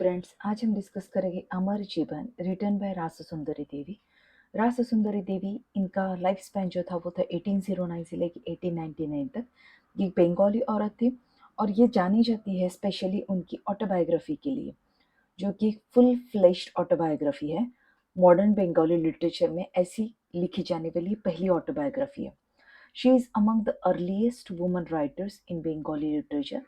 Friends, आज हम discuss करेंगे अमर जीवन रिटन बाय रासा सुंदरी देवी। रासा सुंदरी देवी, इनका लाइफ स्पैन जो था वो था 1809 से लेकर 1899 तक। ये एक बंगाली औरत थी और ये जानी जाती है स्पेशली उनकी ऑटोबायोग्राफी के लिए, जो कि फुल फ्लेश्ड ऑटोबायोग्राफी है। मॉडर्न बंगाली लिटरेचर में ऐसी लिखी जाने वाली पहली ऑटोबायोग्राफी है। She is among the earliest woman writers in Bengali literature.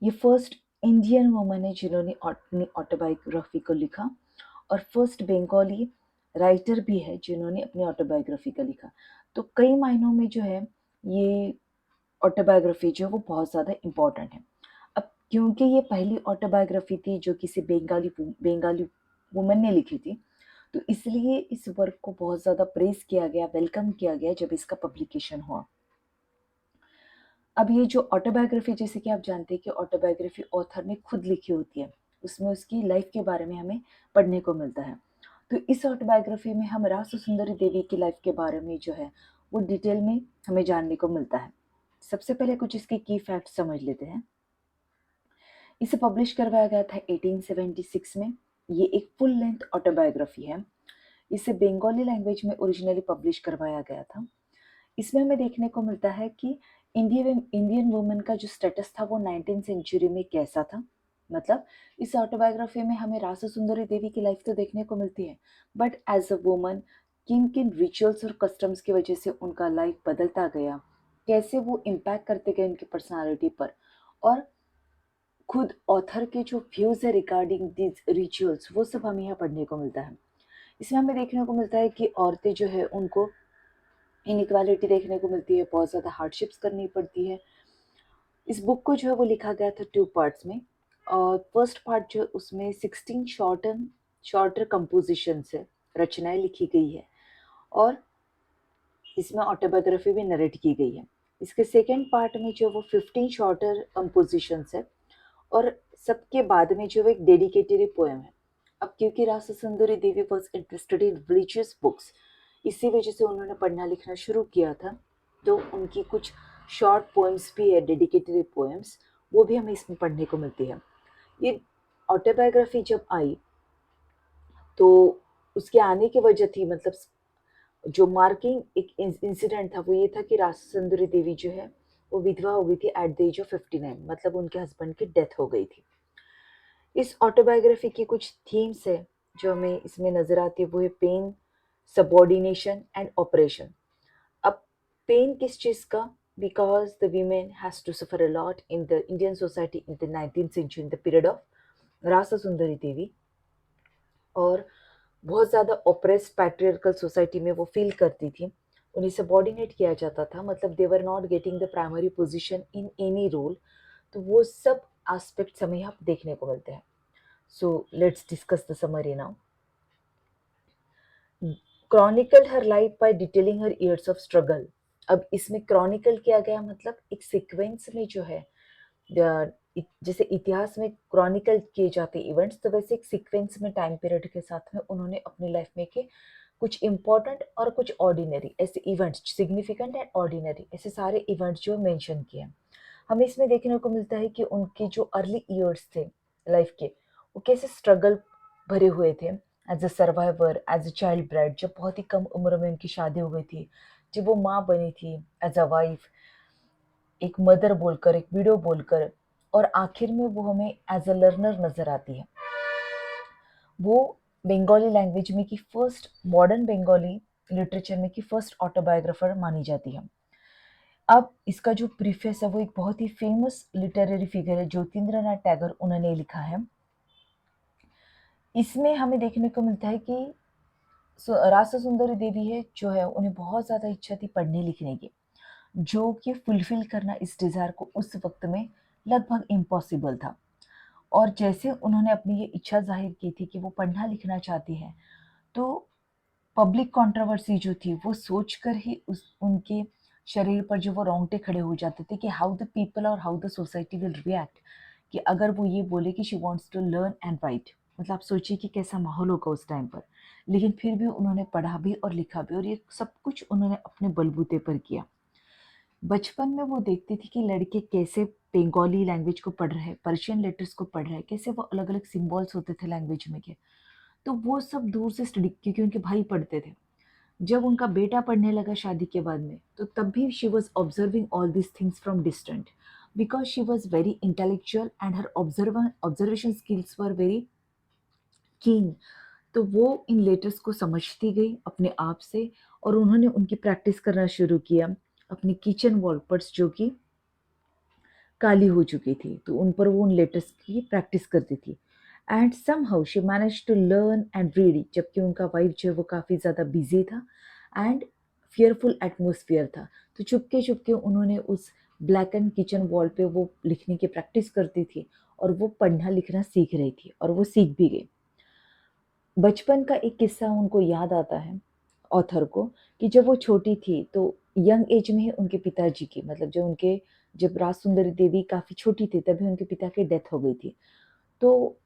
ये फर्स्ट इंडियन वुमन है जिन्होंने अपनी ऑटोबायोग्राफी को लिखा, और फर्स्ट बंगाली राइटर भी है जिन्होंने अपनी ऑटोबायोग्राफी का लिखा। तो कई मायनों में जो है ये ऑटोबायोग्राफी जो है वो बहुत ज़्यादा इम्पोर्टेंट है। अब क्योंकि ये पहली ऑटोबायोग्राफी थी जो किसी बंगाली वुमन ने लिखी थी, तो इसलिए इस वर्क को बहुत ज़्यादा प्रेज किया गया, वेलकम किया गया जब इसका पब्लिकेशन हुआ। अब ये जो ऑटोबायोग्राफी, जैसे कि आप जानते हैं कि ऑटोबायोग्राफी ऑथर ने खुद लिखी होती है, उसमें उसकी लाइफ के बारे में हमें पढ़ने को मिलता है। तो इस ऑटोबायोग्राफी में हम रासु सुंदरी देवी की लाइफ के बारे में जो है वो डिटेल में हमें जानने को मिलता है। सबसे पहले कुछ इसके की फैक्ट समझ लेते हैं। इसे पब्लिश करवाया गया था 1876 में। ये एक फुल लेंथ ऑटोबायोग्राफी है। इसे बंगाली लैंग्वेज में ओरिजिनली पब्लिश करवाया गया था। इसमें हमें देखने को मिलता है कि इंडियन वुमेन का जो स्टेटस था वो 19th सेंचुरी में कैसा था। मतलब इस ऑटोबायोग्राफी में हमें रासा सुंदरी देवी की लाइफ तो देखने को मिलती है, बट एज अ वुमन किन किन रिचुअल्स और कस्टम्स की वजह से उनका लाइफ बदलता गया, कैसे वो इम्पैक्ट करते गए उनकी पर्सनालिटी पर, और खुद ऑथर के जो व्यूज है रिगार्डिंग दीज रिचुअल्स, वो सब हमें यहाँ पढ़ने को मिलता है। इसमें हमें देखने को मिलता है कि औरतें जो है उनको इनइक्वालिटी देखने को मिलती है, बहुत ज़्यादा हार्डशिप्स करनी पड़ती है। इस बुक को जो है वो लिखा गया था 2 पार्ट्स में, और फर्स्ट पार्ट जो उसमें 16 शॉर्टर कंपोजिशन से रचनाएं लिखी गई है, और इसमें ऑटोबायोग्राफी भी नरेट की गई है। इसके सेकेंड पार्ट में जो वो 15 शॉर्टर कंपोजिशंस है, और सबके बाद में जो एक डेडिकेटरी पोएम है। अब क्योंकि Rasa Sundari Devi was interested in religious books, इसी वजह से उन्होंने पढ़ना लिखना शुरू किया था, तो उनकी कुछ शॉर्ट पोएम्स भी है, डेडिकेटरी पोएम्स, वो भी हमें इसमें पढ़ने को मिलती है। ये ऑटोबायोग्राफी जब आई तो उसके आने की वजह थी, मतलब जो मार्किंग एक इंसिडेंट था वो ये था कि रासा सुंदरी देवी जो है वो विधवा हो गई थी एट द एज ऑफ 59, मतलब उनके हस्बैंड की डेथ हो गई थी। इस ऑटोबायोग्राफी की कुछ थीम्स है जो हमें इसमें नजर आती है, वो है पेन, सबॉर्डिनेशन एंड ऑपरेशन। अब पेन किस चीज़ का? Because the women has to suffer a lot in the Indian society in the 19th century, in the period of Rasa Sundari Devi, और बहुत ज़्यादा ऑप्रेस्ड पैट्रियर्कल सोसाइटी में वो फील करती थी। उन्हें सबॉर्डिनेट किया जाता था, मतलब they were not getting the primary position in any role. तो वो सब एस्पेक्ट्स हमें यहाँ देखने को मिलते हैं। So let's discuss the summary now. Chronicled her life by detailing her years of struggle. अब इसमें क्रॉनिकल किया गया, मतलब एक सीक्वेंस में जो है, जैसे इतिहास में क्रॉनिकल किए जाते इवेंट्स, तो वैसे एक सीक्वेंस में टाइम पीरियड के साथ में उन्होंने अपनी लाइफ में के कुछ इंपॉर्टेंट और कुछ ऑर्डिनरी ऐसे इवेंट्स, सिग्निफिकेंट एंड ऑर्डिनरी, ऐसे सारे इवेंट्स जो मेंशन किए हैं। हमें इसमें देखने को मिलता है कि उनके जो अर्ली ईयर्स थे लाइफ के, वो कैसे स्ट्रगल भरे हुए थे। As a survivor, as a child bride, जब बहुत ही कम उम्र में उनकी शादी हो गई थी, जब वो माँ बनी थी, एज अ वाइफ, एक मदर बोलकर, एक विडो बोलकर, और आखिर में वो हमें एज अ लर्नर नजर आती है। वो बंगाली लैंग्वेज में की फर्स्ट, मॉडर्न बंगाली लिटरेचर में की फर्स्ट ऑटोबायोग्राफर मानी जाती है। अब इसका जो प्रीफेस है वो एक बहुत ही फेमस लिटरेरी फिगर है, ज्योतिन्द्रनाथ टैगोर, उन्होंने लिखा है। इसमें हमें देखने को मिलता है कि रासा सुंदरी देवी है जो है, उन्हें बहुत ज़्यादा इच्छा थी पढ़ने लिखने की, जो कि फुलफिल करना इस डिज़ायर को उस वक्त में लगभग इम्पॉसिबल था। और जैसे उन्होंने अपनी ये इच्छा जाहिर की थी कि वो पढ़ना लिखना चाहती है, तो पब्लिक कंट्रोवर्सी जो थी वो सोचकर ही उनके शरीर पर जो वो रोंगटे खड़े हो जाते थे कि हाउ द पीपल और how the society will react, कि अगर वो ये बोले कि she wants to learn and write, मतलब आप सोचिए कि कैसा माहौल होगा उस टाइम पर। लेकिन फिर भी उन्होंने पढ़ा भी और लिखा भी, और ये सब कुछ उन्होंने अपने बलबूते पर किया। बचपन में वो देखती थी कि लड़के कैसे बंगाली लैंग्वेज को पढ़ रहे हैं, पर्शियन लेटर्स को पढ़ रहे हैं, कैसे वो अलग-अलग सिंबल्स होते थे लैंग्वेज में के। तो वो सब दूर से स्टडी क्योंकि उनके भाई पढ़ते थे। जब उनका बेटा पढ़ने लगा शादी के बाद में, तो तब भी she was observing all these things from distant because she was very intellectual and her observation skills were very keen. तो वो इन लेटर्स को समझती गई अपने आप से और उन्होंने उनकी प्रैक्टिस करना शुरू किया अपनी किचन वॉल पर जो कि काली हो चुकी थी, तो उन पर वो उन लेटर्स की प्रैक्टिस करती थी। And somehow she manage to learn and read it, जबकि उनका वाइफ जो है वो काफ़ी ज़्यादा बिजी था एंड फियरफुल एटमोसफियर था। तो चुपके चुपके उन्होंने उस ब्लैक एंड किचन वॉल पे वो लिखने की प्रैक्टिस करती थी और वो पढ़ना लिखना सीख रही थी और वो सीख भी गई। बचपन का एक किस्सा उनको याद आता है ऑथर को कि जब वो छोटी थी तो यंग एज में ही उनके पिताजी की मतलब जब राज सुंदरी देवी काफ़ी छोटी थी तभी उनके पिता की डेथ हो गई थी। तो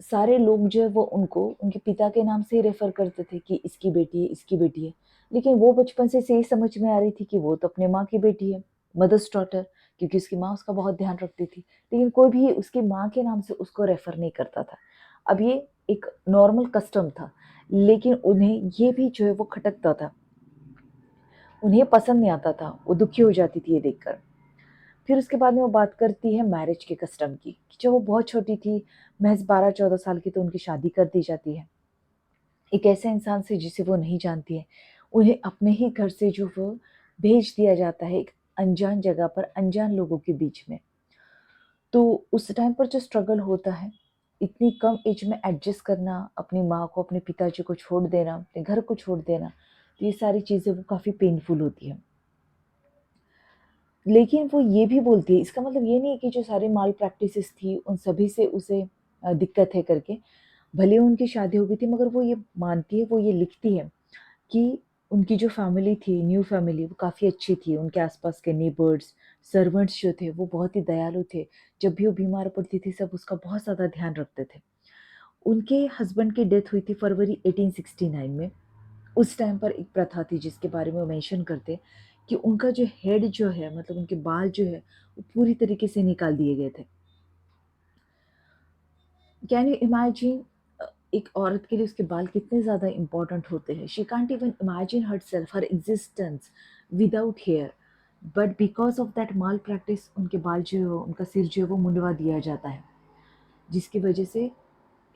सारे लोग जो है वो उनको उनके पिता के नाम से ही रेफ़र करते थे कि इसकी बेटी है, इसकी बेटी है। लेकिन वो बचपन से यही समझ में आ रही थी कि वो तो अपने माँ की बेटी है, मदर्स डॉटर, क्योंकि उसकी माँ उसका बहुत ध्यान रखती थी। लेकिन कोई भी उसकी माँ के नाम से उसको रेफ़र नहीं करता था। अब ये एक नॉर्मल कस्टम था, लेकिन उन्हें ये भी जो है वो खटकता था। उन्हें पसंद नहीं आता था, वो दुखी हो जाती थी ये देखकर। फिर उसके बाद में वो बात करती है मैरिज के कस्टम की, कि जब वो बहुत छोटी थी, महज़ 12-14 साल की, तो उनकी शादी कर दी जाती है। एक ऐसे इंसान से जिसे वो नहीं जानती है, उन्हें अपने ही घर से जो वो भेज दिया जाता है एक अनजान जगह पर, अनजान लोगों के बीच में। तो उस टाइम पर जो स्ट्रगल होता है, इतनी कम एज में एडजस्ट करना, अपनी माँ को, अपने पिताजी को छोड़ देना, अपने घर को छोड़ देना, तो ये सारी चीज़ें वो काफ़ी पेनफुल होती हैं। लेकिन वो ये भी बोलती है, इसका मतलब ये नहीं है कि जो सारी माल प्रैक्टिसेस थी, उन सभी से उसे दिक्कत है करके। भले उनकी शादी हो गई थी, मगर वो ये मानती है, वो ये लिखती है कि उनकी जो फैमिली थी, न्यू फैमिली, वो काफ़ी अच्छी थी। उनके आस-पास के नेबर्स, सर्वेंट्स जो थे, वो बहुत ही दयालु थे। जब भी वो बीमार पड़ती थी, सब उसका बहुत ज़्यादा ध्यान रखते थे। उनके हस्बैंड की डेथ हुई थी फरवरी 1869 में। उस टाइम पर एक प्रथा थी जिसके बारे में वो मेंशन करते कि उनका जो हेड जो है मतलब उनके बाल जो है वो पूरी तरीके से निकाल दिए गए थे। कैन यू इमेजिन एक औरत के लिए उसके बाल कितने ज़्यादा इम्पोर्टेंट होते हैं। She can't even imagine herself her existence without hair, but because of that malpractice उनके बाल जो है उनका सिर जो है वो मुंडवा दिया जाता है, जिसकी वजह से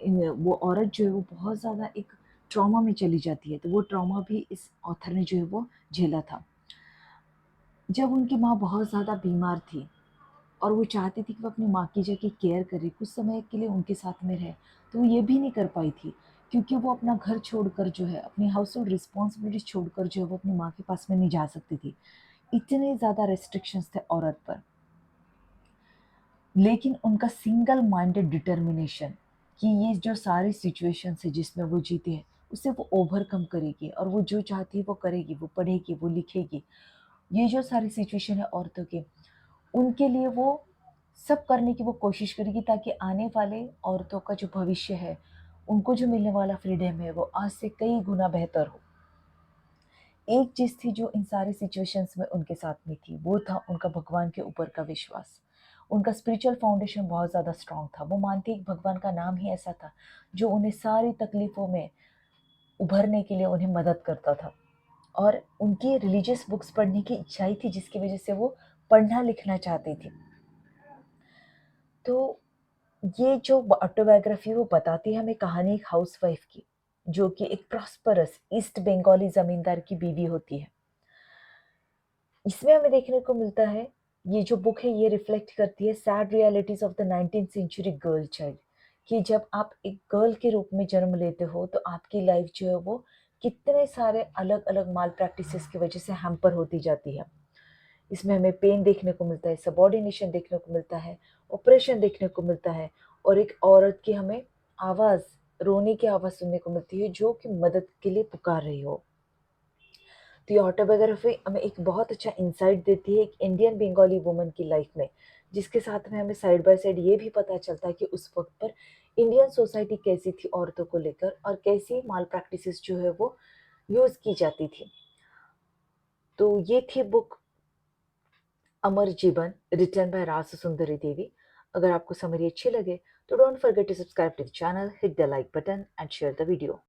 वो औरत जो है वो बहुत ज़्यादा एक ट्रॉमा में चली जाती है। तो वो ट्रॉमा भी इस ऑथर ने जो है वो झेला था। जब उनकी माँ बहुत ज़्यादा बीमार थी और वो चाहती थी कि वो अपनी माँ की जगह केयर करे, कुछ समय के लिए उनके साथ में रहे, तो वो ये भी नहीं कर पाई थी क्योंकि वो अपना घर छोड़कर जो है, अपनी हाउस होल्ड रिस्पॉन्सिबिलिटीज़ छोड़कर जो है वो अपनी माँ के पास में नहीं जा सकती थी। इतने ज़्यादा रेस्ट्रिक्शंस थे औरत पर। लेकिन उनका सिंगल माइंडेड डिटर्मिनेशन कि ये जो सारी सिचुएशंस है जिसमें वो जीती है, उसे वो ओवरकम करेगी और वो जो चाहती है वो करेगी, वो पढ़ेगी, वो लिखेगी। ये जो सारी सिचुएशन है औरतों की, उनके लिए वो सब करने की वो कोशिश करेगी ताकि आने वाले औरतों का जो भविष्य है, उनको जो मिलने वाला फ्रीडम है, वो आज से कई गुना बेहतर हो। एक चीज़ थी जो इन सारी सिचुएशंस में उनके साथ में थी, वो था उनका भगवान के ऊपर का विश्वास। उनका स्पिरिचुअल फाउंडेशन बहुत ज़्यादा स्ट्रॉन्ग था। वो मानती एक भगवान का नाम ही ऐसा था, जो उन्हें सारी तकलीफ़ों में उभरने के लिए उन्हें मदद करता था। और उनकी रिलीजियस बुक्स पढ़ने की इच्छा ही थी, जिसकी वजह से वो पढ़ना लिखना चाहती थी। तो ये जो ऑटोबायोग्राफी वो बताती है हमें कहानी एक हाउसवाइफ की, जो कि एक प्रॉस्परस ईस्ट बंगाली ज़मींदार की बीवी होती है। इसमें हमें देखने को मिलता है, ये जो बुक है ये रिफ्लेक्ट करती है sad realities of the 19th century girl child, कि जब आप एक गर्ल के रूप में जन्म लेते हो तो आपकी लाइफ जो है वो कितने सारे अलग-अलग माल प्रैक्टिसेस की वजह से हैम्पर होती जाती है। इसमें हमें पेन देखने को मिलता है, सबऑर्डिनेशन देखने को मिलता है, ऑपरेशन देखने को मिलता है और एक औरत की हमें आवाज़, रोने की आवाज़ सुनने को मिलती है जो कि मदद के लिए पुकार रही हो। तो ये ऑटोबायोग्राफी हमें एक बहुत अच्छा इंसाइट देती है एक इंडियन बंगाली वुमन की लाइफ में, जिसके साथ में हमें साइड बाय साइड ये भी पता चलता है कि उस वक़्त पर इंडियन सोसाइटी कैसी थी औरतों को लेकर और कैसी माल प्रैक्टिसेस जो है वो यूज़ की जाती थी। तो ये थी बुक अमर जीवन रिटन बाय रास सुंदरी देवी। अगर आपको समरी अच्छी लगे तो don't forget to subscribe to the channel, hit the like button and share the video.